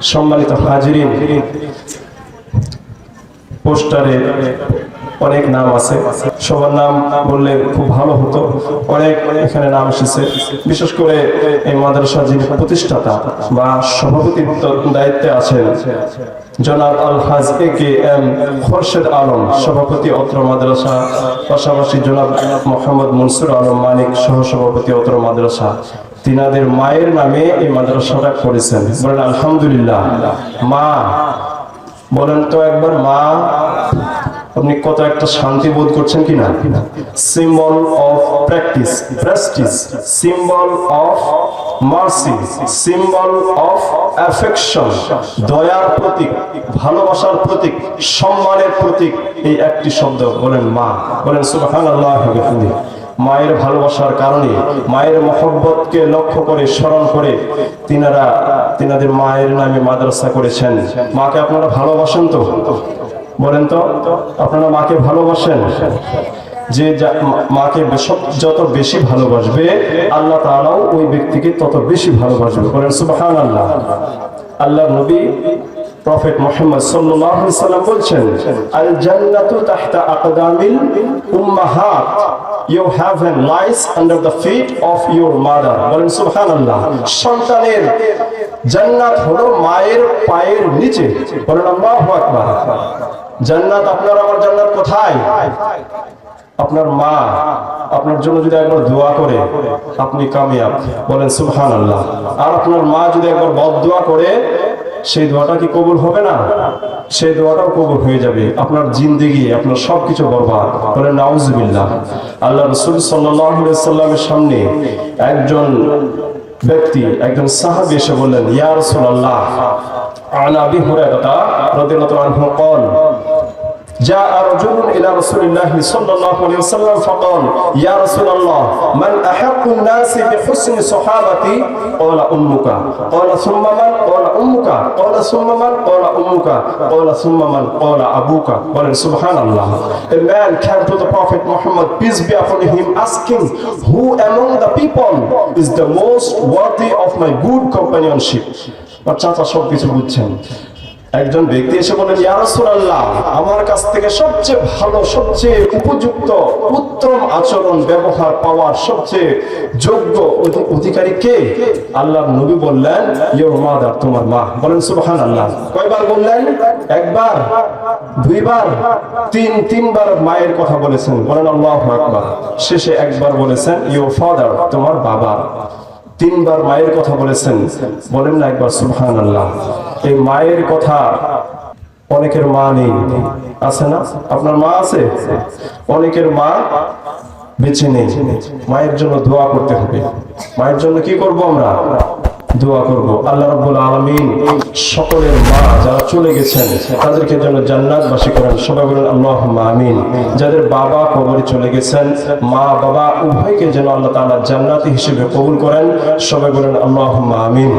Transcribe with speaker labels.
Speaker 1: সম্মানিত হাজিরিন, পোস্টারে অনেক নাম আছে, সবার নাম বললে খুব ভালো হতো। অনেক এখানে নাম এসেছে। বিশেষ করে এই মাদ্রাসার যিনি প্রতিষ্ঠাতা বা সভাপতির দায়িত্বে আছেন জনাব আলহাজ এ.কে.এম. খোরশেদ আলম, সভাপতি অত্র মাদ্রাসা, পাশাপাশি জনাব মোহাম্মদ মনসুর আলম মানিক, সহসভাপতি অত্র মাদ্রাসা। তিনাদের মায়ের নামে এই মাদ্রাসাটা করেছেন। বলেন আলহামদুলিল্লাহ। মা বলেন তো একবার মা। আপনি কত একটা শান্তি বোধ করছেন কিনা? Symbol of practice, prestige, symbol of mercy, symbol of affection, দয়ার প্রতীক, ভালোবাসার প্রতীক, সম্মানের প্রতীক, এই একটি শব্দ। বলেন মা। বলেন সুবহানাল্লাহ ওয়া বিহামদিহি। মায়ের ভালোবাসার কারণে, মায়ের মহব্বতকে লক্ষ্য করে, স্মরণ করে তিনাদের মায়ের নামে মাদ্রাসা করেছেন। মাকে আপনারা ভালোবাসেন তো? বলেন তো, আপনারা মাকে ভালোবাসেন? যে মাকে যত বেশি ভালোবাসবে আল্লাহ তাআলাও ওই ব্যক্তিকে তত বেশি ভালোবাসবে। বলেন সুবহানাল্লাহ। আল্লাহর নবী প্রফেট মুহাম্মদ সাল্লাল্লাহু আলাইহি ওয়াসাল্লাম বলছেন, আল জান্নাতু তাহতা আকদামিল উম্মাহাত, your heaven lies under the feet of your mother. বলেন সুবহানাল্লাহ। সন্তানের জান্নাত হলো মায়ের পায়ের নিচে। বলেন আল্লাহু আকবার। জান্নাত, আপনার আমার জান্নাত কোথায়? আপনার মা আপনার জন্য যদি একবার দোয়া করে আপনি কামিয়াব। বলেন সুবহানাল্লাহ। আর আপনার মা যদি একবার বদদোয়া করে সেই দোয়াটা কি কবুল হবে না? সেই দোয়াটাও কবুল হয়ে যাবে। আপনার জিন্দেগি, আপনার সবকিছু বরবাদ। বলেন নাউজুবিল্লাহ। আল্লাহ রাসূল সাল্লাল্লাহু আলাইহি ওয়াসাল্লামের সামনে একজন ব্যক্তি, একজন সাহাবী এসে বললেন, ইয়া রাসূলুল্লাহ, আন আবি হুরায়রা রাদিয়াল্লাহু আনহু قال جاء رجل إلى رسول الله صلى الله عليه وسلم فقال يا رسول الله من أحق الناس بحسن صحابتي؟ قال أمك. قال ثم من؟ قال أمك. قال ثم من؟ قال أمك. قال ثم من؟ قال أبوك. Subhanallah. A man came to the Prophet Muhammad, peace be upon him, asking, who among the people is the most worthy of my good companionship? চাচা সব কিছু বুঝছেন। একজন ব্যক্তি এসে বলেন, ইয়া রাসূলুল্লাহ, আমার কাছ থেকে সবচেয়ে ভালো, সবচেয়ে উপযুক্ত, উত্তম আচরণ ব্যবহার পাওয়ার সবচেয়ে যোগ্য অধিকারী কে? আল্লাহর নবী বললেন, ইওর মাদার, তোমার মা। বলেন সুবহানাল্লাহ। কয়বার বললেন? একবার, দুইবার, তিনবার মায়ের কথা বলেছেন। বলেন আল্লাহু আকবার। শেষে একবার বলেছেন, ইওর ফাদার, তোমার বাবা। তিনবার মায়ের কথা বলেছেন। বলেন না একবার সুবহানাল্লাহ। এই মায়ের কথা, অনেকের মা নেই, আছে না? আপনার মা আছে? অনেকের মা বেঁচে নেই। মায়ের জন্য দোয়া করতে হবে। মায়ের জন্য কি করব আমরা? দোয়া করব। আল্লাহ রাব্বুল আলামিন সকলের মা যারা চলে গেছেন তাদেরকে যেন জান্নাতবাসী করেন। সবাই বলেন আল্লাহুম্মা আমিন। যাদের বাবা কবরে চলে গেছেন, মা বাবা উভয়কে যেন আল্লাহ তাআলা জান্নাতি হিসেবে কবুল করেন। সবাই বলেন আল্লাহুম্মা আমিন।